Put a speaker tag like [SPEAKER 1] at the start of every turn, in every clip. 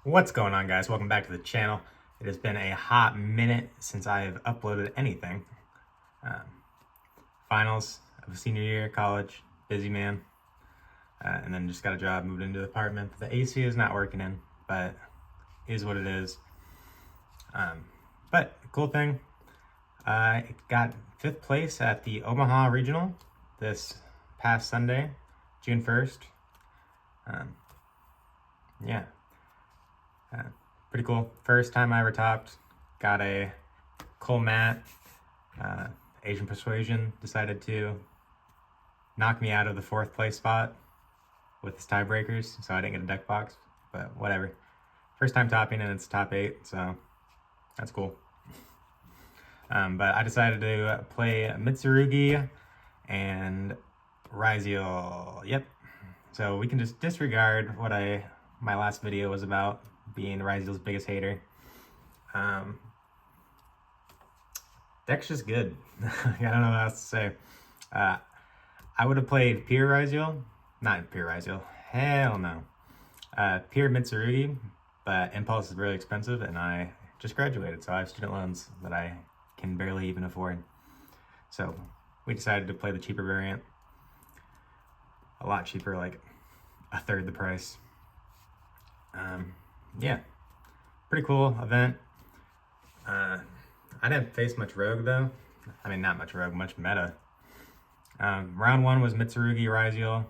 [SPEAKER 1] What's going on, guys? Welcome back to the channel. It has been a hot minute since I've uploaded anything. Finals of senior year of college, busy man, and then just got a job, moved into the apartment that the AC is not working in, but is what it is. But cool thing, I got 5th place at the Omaha Regional this past Sunday, June 1st. Yeah. Pretty cool. First time I ever topped. Got a Cole Matt. Asian Persuasion decided to knock me out of the 4th place spot with his tiebreakers, so I didn't get a deck box, but whatever. First time topping and it's top 8, so that's cool. But I decided to play Mitsu and Ryzeal. Yep. So we can just disregard what my last video was about, being Ryzeal's biggest hater. Deck's just good. I don't know what else to say. I would have played Pure Ryzeal. Not Pure Ryzeal. Hell no. Pure Mitsu, but Impulse is really expensive and I just graduated, so I have student loans that I can barely even afford. So we decided to play the cheaper variant. A lot cheaper, like a third the price. Yeah, pretty cool event. I didn't face much rogue though. I mean, not much rogue, much meta. Round 1 was Mitsurugi Ryzeal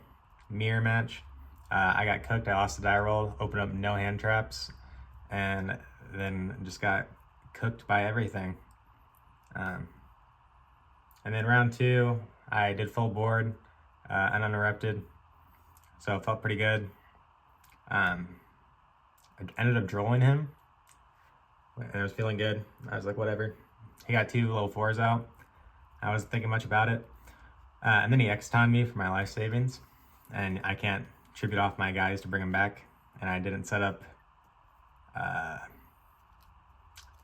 [SPEAKER 1] mirror match. I got cooked. I lost the die roll, opened up no hand traps, and then just got cooked by everything. And then round 2, I did full board, uninterrupted, so it felt pretty good. I ended up drawing him, and I was feeling good. I was like, whatever. He got 2 low 4s out. I wasn't thinking much about it. And then he X-Toned me for my life savings, and I can't tribute off my guys to bring him back, and I didn't set up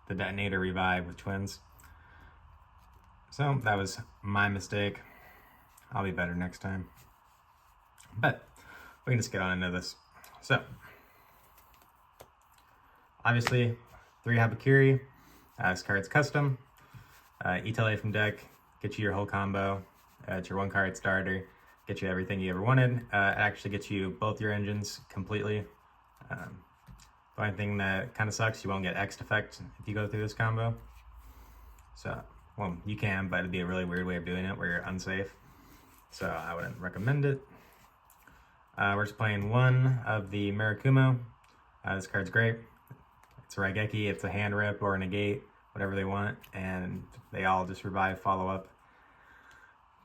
[SPEAKER 1] the detonator revive with twins. So that was my mistake. I'll be better next time. But we can just get on into this. So, obviously, 3 Habakiri. This card's custom. ETLA from deck, get you your whole combo. It's your 1-card starter, get you everything you ever wanted. It actually gets you both your engines completely. The only thing that kind of sucks, you won't get X effect if you go through this combo. So, well, you can, but it'd be a really weird way of doing it where you're unsafe. So I wouldn't recommend it. We're just playing 1 of the Mirakumo. This card's great. It's a Raigeki, it's a hand rip or a negate, whatever they want, and they all just revive, follow up,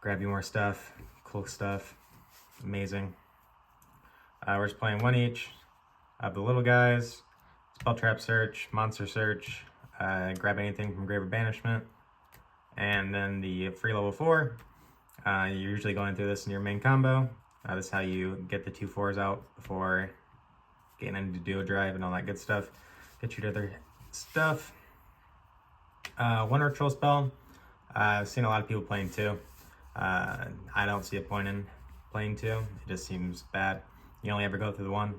[SPEAKER 1] grab you more stuff, cool stuff, amazing. We're just playing 1 each of the little guys, Spell Trap Search, Monster Search, grab anything from Grave of Banishment, and then the free level 4. You're usually going through this in your main combo. This is how you get the 2 4s out before getting into duo drive and all that good stuff. Get your other stuff. 1 ritual spell. I've seen a lot of people playing 2. I don't see a point in playing 2. It just seems bad. You only ever go through the 1.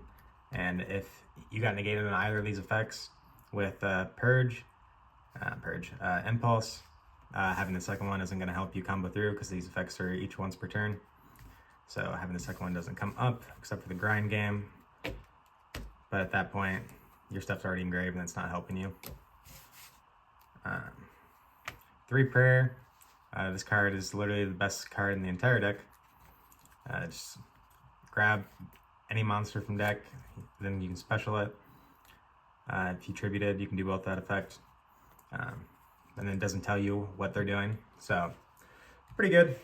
[SPEAKER 1] And if you got negated on either of these effects with Impulse, having the second one isn't going to help you combo through because these effects are each once per turn. So having the second one doesn't come up except for the grind game. But at that point, your stuff's already engraved and it's not helping you. 3 Prayer. This card is literally the best card in the entire deck. Just grab any monster from deck, then you can special it. If you tributed, you can do both that effect. And then it doesn't tell you what they're doing. So, pretty good.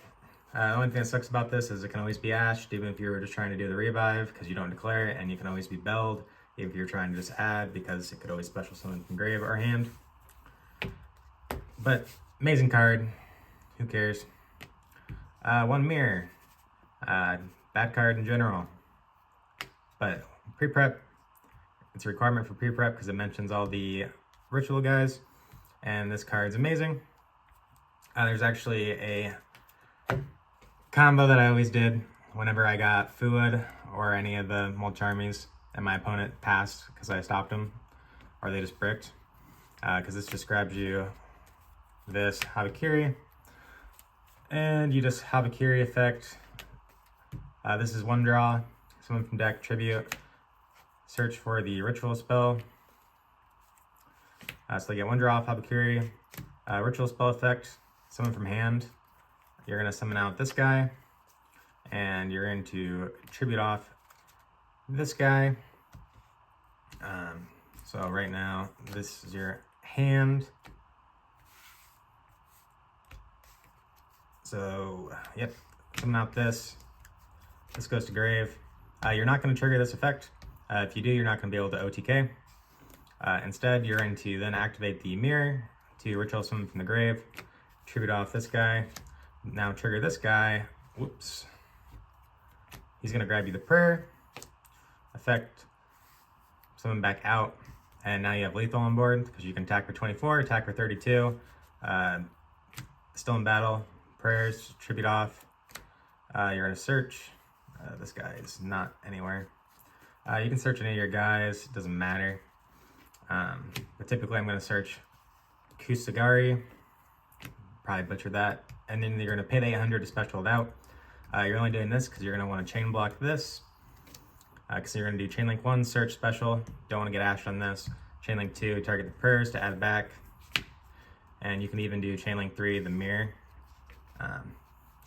[SPEAKER 1] The only thing that sucks about this is it can always be ashed, even if you were just trying to do the revive, because you don't declare it, and you can always be belled if you're trying to just add, because it could always special summon from grave or hand. But, amazing card. Who cares? 1 Mirror. Bad card in general. But, pre-prep, it's a requirement for pre-prep because it mentions all the ritual guys. And this card's amazing. There's actually a combo that I always did whenever I got Fuad or any of the Molcharmies and my opponent passed because I stopped them, or they just bricked. Because this just grabs you this Habakiri, and you just Habakiri effect. This is one draw. Someone from deck, tribute. Search for the ritual spell. So they get one draw off Habakiri. Ritual spell effect. Someone from hand. You're going to summon out this guy, and you're going to tribute off this guy. So right now, this is your hand. So, yep, summon out this. This goes to grave. You're not going to trigger this effect. If you do, you're not going to be able to OTK. Instead, you're going to then activate the mirror to ritual summon from the grave, tribute off this guy. Now trigger this guy. Whoops. He's going to grab you the prayer, effect, summon back out, and now you have lethal on board because you can attack for 24, attack for 32. Still in battle. Prayers, tribute off. You're going to search. This guy is not anywhere. You can search any of your guys, it doesn't matter. But typically I'm going to search Kusagari, probably butcher that, and then you're going to pay the 800 to special it out. You're only doing this because you're going to want to chain block this, because you're going to do chain link 1, search special, don't want to get ashed on this. Chain link 2, target the prayers to add it back, and you can even do chain link 3, the mirror.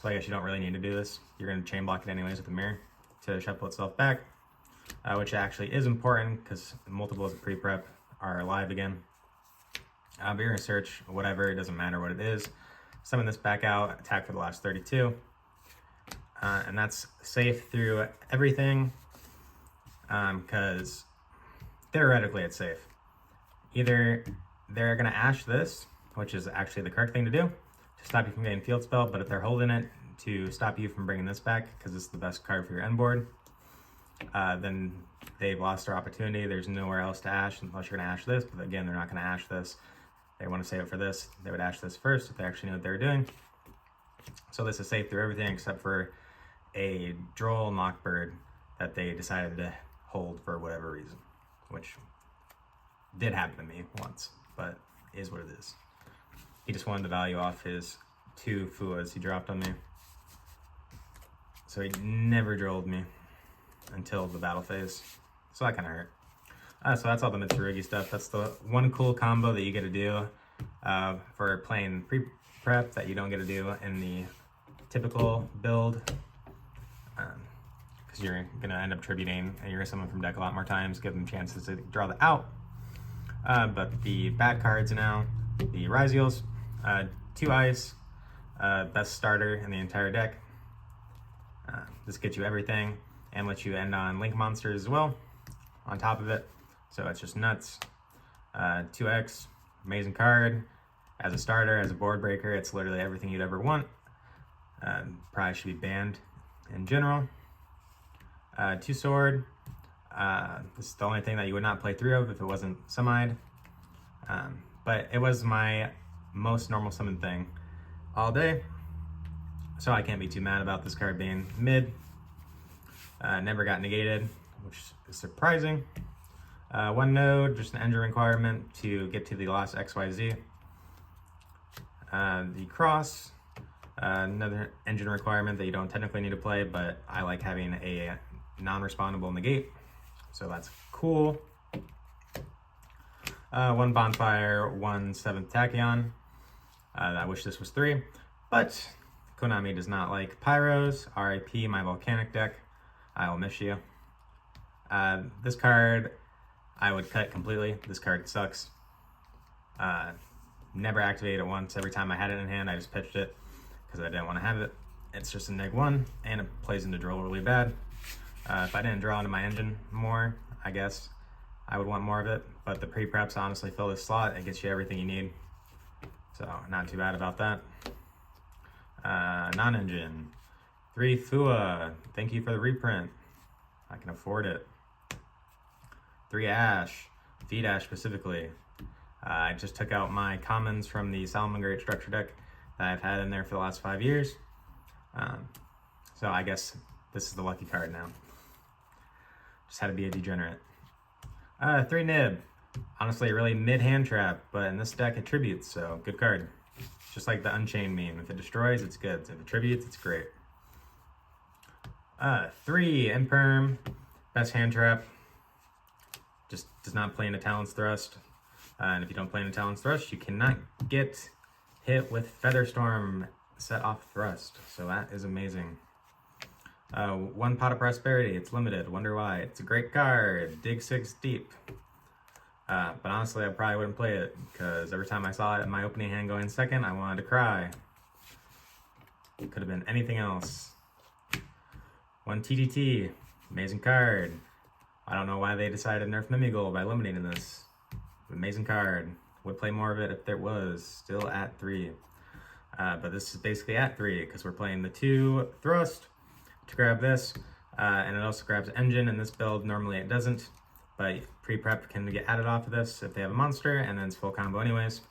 [SPEAKER 1] So I guess you don't really need to do this. You're going to chain block it anyways with the mirror to shuffle itself back, which actually is important because multiples of pre-prep are alive again. But you're going to search whatever, it doesn't matter what it is. Summon this back out, attack for the last 32. And that's safe through everything, because theoretically it's safe. Either they're going to ash this, which is actually the correct thing to do, to stop you from getting field spell, but if they're holding it to stop you from bringing this back, because it's the best card for your end board, then they've lost their opportunity. There's nowhere else to ash unless you're going to ash this, but again, they're not going to ash this. They want to save it for this. They would ash this first if they actually knew what they were doing. So this is safe through everything except for a droll knockbird that they decided to hold for whatever reason, which did happen to me once, but is what it is. He just wanted the value off his 2 Fuas he dropped on me. So he never drolled me until the battle phase. So that kind of hurt. So that's all the Mitsu stuff. That's the one cool combo that you get to do for playing pre-prep that you don't get to do in the typical build. Because you're going to end up tributing and you're going to summon from deck a lot more times, give them chances to draw the out. But the bad cards now, the Ryzeals, 2 ice, best starter in the entire deck. This gets you everything and lets you end on link monsters as well on top of it. So it's just nuts. 2x, amazing card. As a starter, as a board breaker, it's literally everything you'd ever want. Probably should be banned in general. 2 sword. This is the only thing that you would not play 3 of if it wasn't summoned. But it was my most normal summon thing all day. So I can't be too mad about this card being mid. Never got negated, which is surprising. 1 node, just an engine requirement to get to the last XYZ. The cross, another engine requirement that you don't technically need to play, but I like having a non-respondable negate, so that's cool. 1 bonfire, 1 7th tachyon. I wish this was 3, but Konami does not like pyros. RIP my volcanic deck. I will miss you. This card I would cut completely. This card sucks. Never activated it once. Every time I had it in hand, I just pitched it because I didn't want to have it. It's just a -1, and it plays into drill really bad. If I didn't draw into my engine more, I guess I would want more of it. But the pre-preps honestly fill this slot. It gets you everything you need. So not too bad about that. Non-engine. 3 Fua. Thank you for the reprint. I can afford it. 3 Ash. Feed Ash specifically. I just took out my commons from the Salomon Great Structure deck that I've had in there for the last 5 years. So I guess this is the lucky card now. Just had to be a degenerate. 3 nib. Honestly, a really mid-hand trap, but in this deck it tributes, so good card. Just like the Unchained meme. If it destroys, it's good. If it tributes, it's great. 3 Imperm. Best hand trap. Just does not play into Talon's Thrust. And if you don't play into Talon's Thrust, you cannot get hit with Featherstorm set off Thrust. So that is amazing. 1 Pot of Prosperity. It's limited. Wonder why. It's a great card. Dig 6 deep. But honestly, I probably wouldn't play it, because every time I saw it in my opening hand going second, I wanted to cry. It could have been anything else. 1 TTT. Amazing card. I don't know why they decided to nerf Mimigal by eliminating this. Amazing card. Would play more of it if there was. Still at 3. But this is basically at 3, because we're playing the 2 Thrust to grab this. And it also grabs Engine in this build. Normally it doesn't. But pre-prep can get added off of this if they have a monster, and then it's full combo anyways.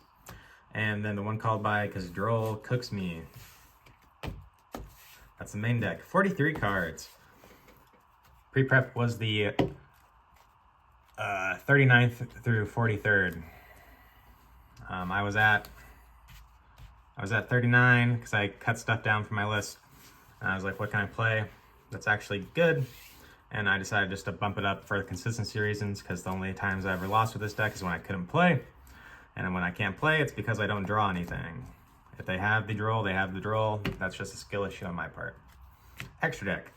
[SPEAKER 1] And then the 1 called by, because Droll cooks me. That's the main deck. 43 cards. Pre-prep was the 39th through 43rd. I was at 39 because I cut stuff down from my list. And I was like, what can I play that's actually good? And I decided just to bump it up for consistency reasons, because the only times I ever lost with this deck is when I couldn't play. And when I can't play, it's because I don't draw anything. If they have the Droll, they have the Droll. That's just a skill issue on my part. Extra deck.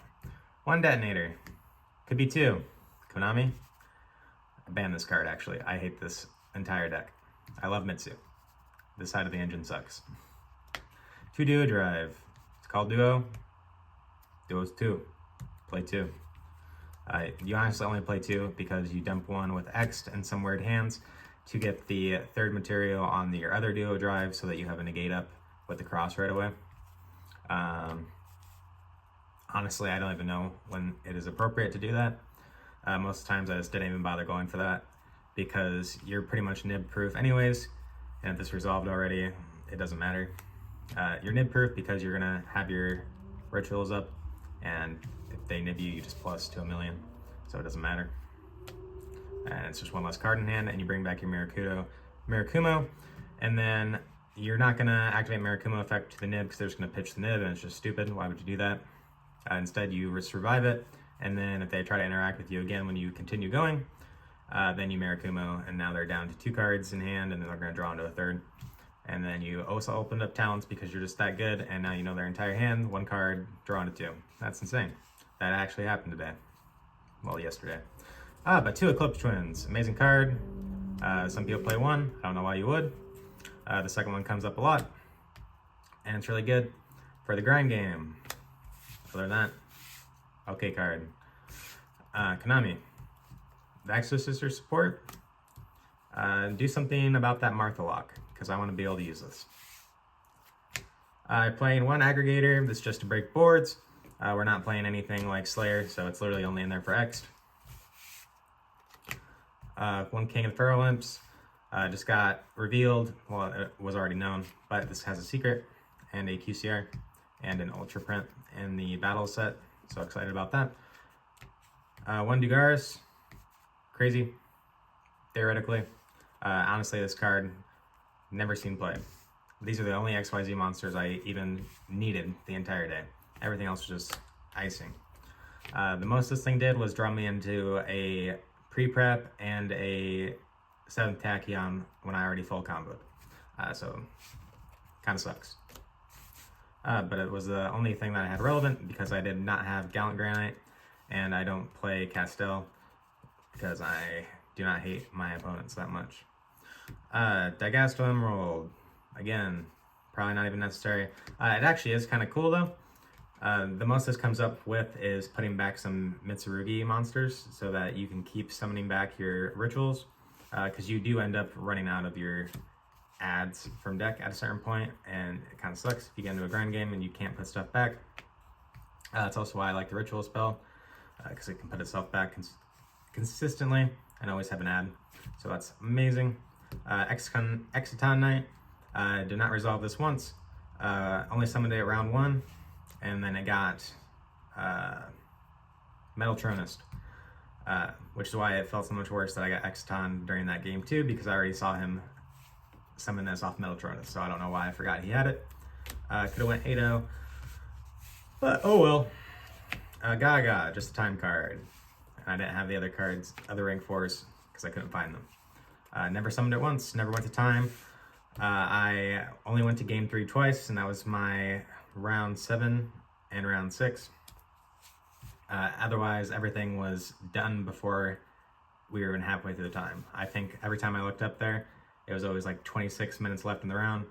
[SPEAKER 1] 1 Detonator. Could be 2. Konami. I banned this card, actually. I hate this entire deck. I love Mitsu. This side of the engine sucks. 2 Duo Drive. It's called Duo. Duo's 2. Play 2. You honestly only play 2 because you dump 1 with X and some weird hands to get the 3rd material on your other Duo Drive, so that you have a negate up with the cross right away. Honestly, I don't even know when it is appropriate to do that. Most times I just didn't even bother going for that, because you're pretty much nib proof anyways, and if this resolved already, it doesn't matter. You're nib proof because you're gonna have your rituals up, and if they nib you, you just plus to 1,000,000, so it doesn't matter. And it's just 1 less card in hand, and you bring back your Mirakumo, and then you're not gonna activate Mirakumo effect to the nib, because they're just gonna pitch the nib, and it's just stupid. Why would you do that? Instead, you survive it, and then if they try to interact with you again when you continue going, then you Mirakumo, and now they're down to 2 cards in hand, and then they're gonna draw into a 3rd. And then you also opened up talents because you're just that good, and now you know their entire hand, 1 card, draw into 2. That's insane. That actually happened today. Well, yesterday. But 2 Eclipse Twins. Amazing card. Some people play 1. I don't know why you would. The second one comes up a lot, and it's really good for the grind game. Other than that, okay card. Konami. The Exorcister support. Do something about that Martha lock, because I want to be able to use this. Playing 1 Aggregator. This is just to break boards. We're not playing anything like Slayer, so it's literally only in there for X. 1 King of Feral Imps. Just got revealed. Well, it was already known, but this has a secret and a QCR and an ultra print in the battle set. So excited about that. 1 Dugaris. Crazy. Theoretically. Honestly, this card, never seen play. These are the only XYZ monsters I even needed the entire day. Everything else was just icing. The most this thing did was draw me into a pre-prep and a 7th Tachyon when I already full comboed. So, kind of sucks. But it was the only thing that I had relevant, because I did not have Gallant Granite, and I don't play Castell because I do not hate my opponents that much. Dagasto Emerald. Again, probably not even necessary. It actually is kind of cool though. The most this comes up with is putting back some Mitsurugi monsters so that you can keep summoning back your rituals, because you do end up running out of your ads from deck at a certain point, and it kind of sucks if you get into a grind game and you can't put stuff back. That's also why I like the ritual spell, because it can put itself back consistently and always have an ad, so that's amazing. Exciton Knight. Did not resolve this once. Only summoned it at round 1, and then it got Metal Tronist. which is why it felt so much worse that I got Exton during that game too, because I already saw him summon this off Metatronus, so I don't know why I forgot he had it. Could have went 8-0, but oh well. Gaga, just a time card. I didn't have the other cards, other rank 4s, because I couldn't find them. Never summoned it once, never went to time. I only went to game 3 twice, and that was my round 7 and round 6. Otherwise, everything was done before we were even halfway through the time. I think every time I looked up there, it was always like 26 minutes left in the round.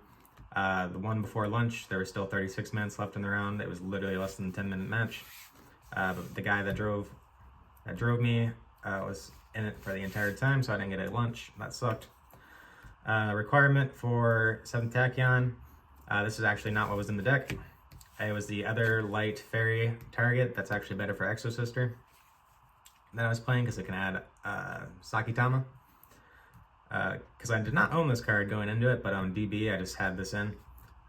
[SPEAKER 1] The one before lunch, there was still 36 minutes left in the round. It was literally less than a 10-minute match. But the guy that drove me was in it for the entire time, so I didn't get a lunch. That sucked. Requirement for 7th Tachyon. This is actually not what was in the deck. It was the other light fairy target that's actually better for Exosister that I was playing, because it can add Sakitama. Because I did not own this card going into it, but on DB I just had this in,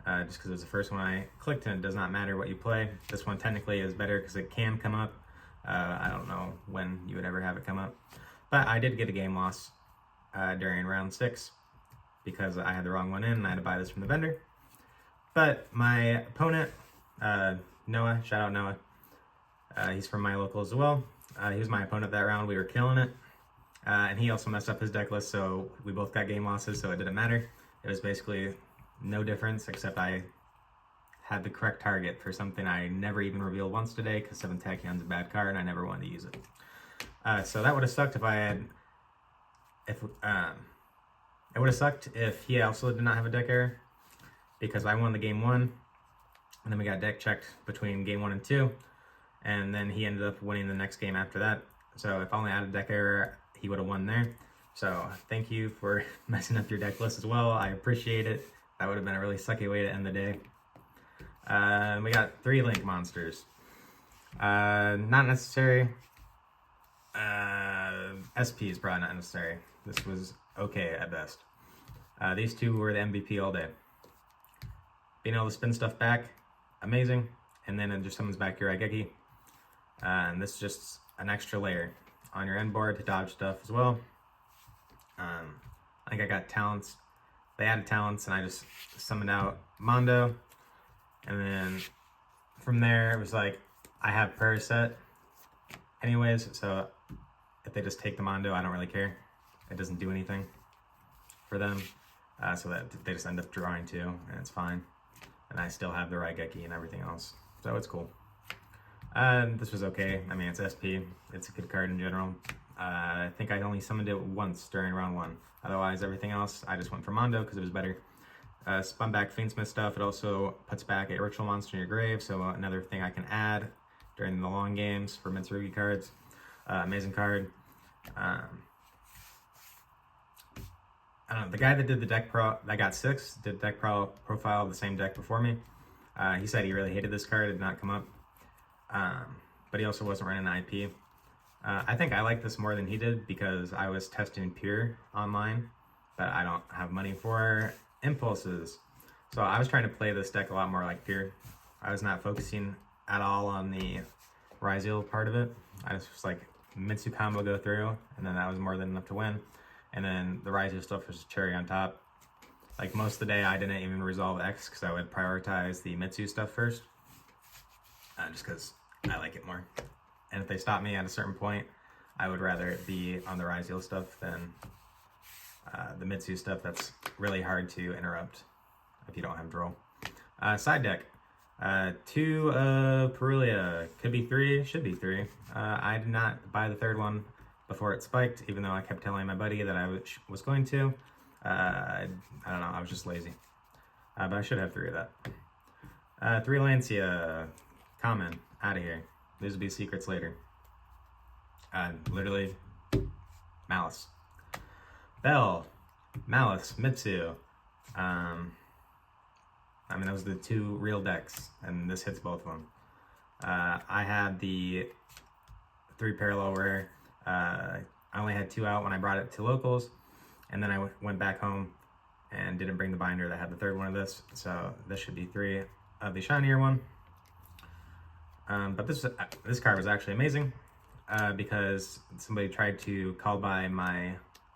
[SPEAKER 1] just because it was the first one I clicked, and it does not matter what you play. This one technically is better because it can come up. I don't know when you would ever have it come up, but I did get a game loss during round 6 because I had the wrong one in and I had to buy this from the vendor. But my opponent, Noah, shout out Noah, he's from my local as well. He was my opponent that round. We were killing it. And he also messed up his deck list, so we both got game losses, so it didn't matter. It was basically no difference, except I had the correct target for something I never even revealed once today, because 7th Tachyon's a bad card and I never wanted to use it. So that would have sucked if I had... it would have sucked if he also did not have a deck error, because I won the game 1, and then we got deck checked between game 1 and 2, and then he ended up winning the next game after that. So if I only had a deck error, he would have won there. So thank you for messing up your deck list as well. I appreciate it. That would have been a really sucky way to end the day. We got 3 Link monsters. Not necessary. SP is probably not necessary. This was okay at best. These 2 were the MVP all day. Being able to spin stuff back, amazing. And then it just summons back your Raigeki. And this is just an extra layer on your end board to dodge stuff as well. I think I got talents. They added talents, and I just summoned out Mondo. And then from there, it was like, I have prayer set anyways, so if they just take the Mondo, I don't really care. It doesn't do anything for them. So that they just end up drawing 2, and it's fine. And I still have the Raigeki and everything else. So it's cool. This was okay. I mean, it's SP. It's a good card in general. I think I only summoned it once during round 1. Otherwise, everything else, I just went for Mondo because it was better. Spun back Fiendsmith stuff. It also puts back a ritual monster in your grave, so another thing I can add during the long games for Mitsu cards. Amazing card. I don't know, the guy that did the deck that got 6, did deck profile of the same deck before me. He said he really hated this card, it did not come up. But he also wasn't running an IP. I think I like this more than he did because I was testing Pure online, but I don't have money for impulses. So I was trying to play this deck a lot more like Pure. I was not focusing at all on the Ryzeal part of it. I just was like, Mitsu combo go through, and then that was more than enough to win. And then the Ryzeal stuff was cherry on top. Like most of the day, I didn't even resolve X because I would prioritize the Mitsu stuff first. Just because I like it more. And if they stop me at a certain point, I would rather it be on the Ryzeal stuff than the Mitsu stuff that's really hard to interrupt if you don't have draw. Side deck. 2 of Perulia. Could be 3, should be 3. I did not buy the 3rd one before it spiked, even though I kept telling my buddy that I was going to. I don't know, I was just lazy. But I should have 3 of that. 3 Lancia. Common. Out of here. These will be secrets later. Literally, Malice. Bell. Malice. Mitsu. I mean, those are the 2 real decks, and this hits both of them. I had the 3 parallel rare. I only had 2 out when I brought it to locals, and then I went back home and didn't bring the binder that had the 3rd one of this, so this should be 3 of the shinier one. But this card was actually amazing. because somebody tried to call by my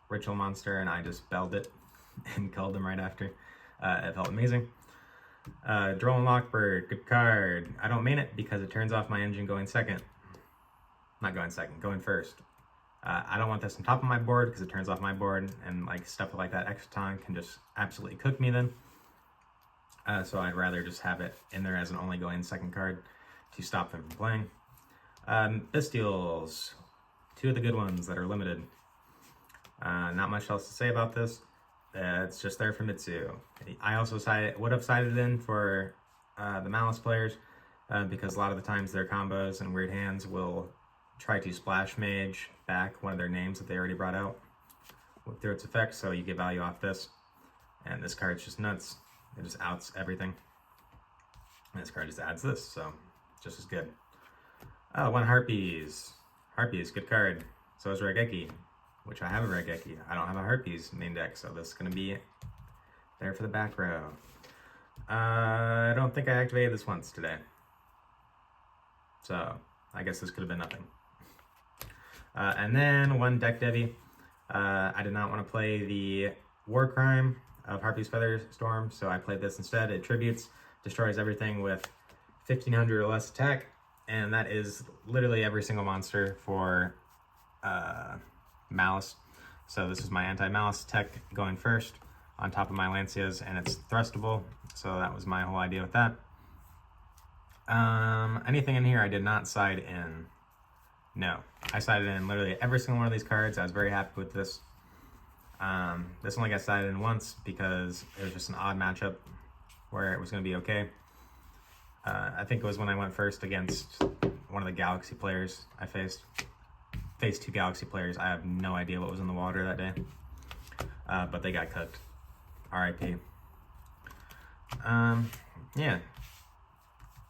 [SPEAKER 1] ritual monster and I just belled it and killed them right after. It felt amazing. Droll and Lockbird, good card. I don't main it because it turns off my engine going second. Not going second, going first. I don't want this on top of my board because it turns off my board, and like stuff like that Exciton can just absolutely cook me then. So I'd rather just have it in there as an only going second card to stop them from playing. Bestials, 2 of the good ones that are limited. Not much else to say about this. It's just there for Mitsu. I also would have sided in for the Malice players because a lot of the times their combos and weird hands will try to splash mage back one of their names that they already brought out through its effect, so you get value off this. And this card's just nuts. It just outs everything. And this card just adds this, so just as good. 1 Harpies. Harpies, good card. So is Regeki, which I have a Regeki. I don't have a Harpies main deck, so this is going to be there for the back row. I don't think I activated this once today. So I guess this could have been nothing. And then 1 Deck Devi. I did not want to play the War Crime of Harpy's Feather Storm, so I played this instead. It tributes, destroys everything with 1500 or less attack, and that is literally every single monster for Malice. So this is my anti-Malice tech going first on top of my Lancias, and it's thrustable, so that was my whole idea with that. Anything in here I did not side in. No, I sided in literally every single one of these cards. I was very happy with this. This only got sided in once because it was just an odd matchup where it was going to be okay. I think it was when I went first against one of the Galaxy players I faced. Faced 2 Galaxy players. I have no idea what was in the water that day. But they got cooked. RIP. Yeah.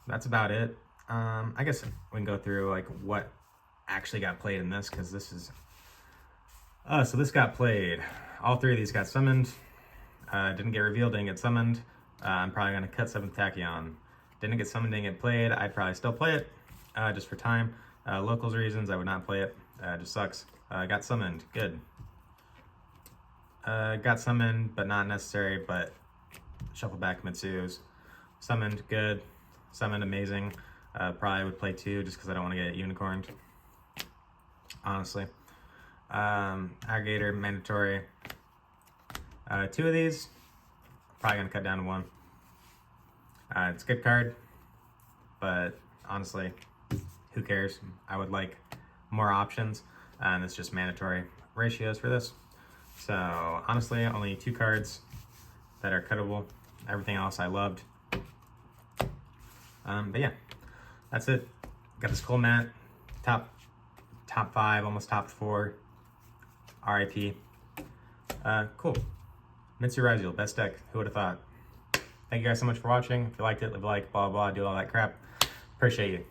[SPEAKER 1] That's about it. I guess we can go through like what actually got played in this, because this is so this got played. All 3 of these got summoned. Didn't get revealed, didn't get summoned. I'm probably gonna cut 7th Tachyon. Didn't get summoned, didn't get played. I'd probably still play it just for time. Locals reasons, I would not play it. Just sucks. Got summoned, good. Got summoned, but not necessary, but shuffle back Mitsu's. Summoned, good. Summoned, amazing. Probably would play 2 just because I don't want to get unicorned. Honestly. Aggregator, mandatory. 2 of these, probably going to cut down to 1. It's a good card, but honestly, who cares? I would like more options, and it's just mandatory ratios for this. So honestly, only 2 cards that are cuttable. Everything else I loved. But yeah, that's it. Got this cool mat, top 5, almost top 4. RIP. Cool. Mitsu Ryzeal, best deck. Who would have thought? Thank you guys so much for watching. If you liked it, leave a like, blah, blah, do all that crap. Appreciate you.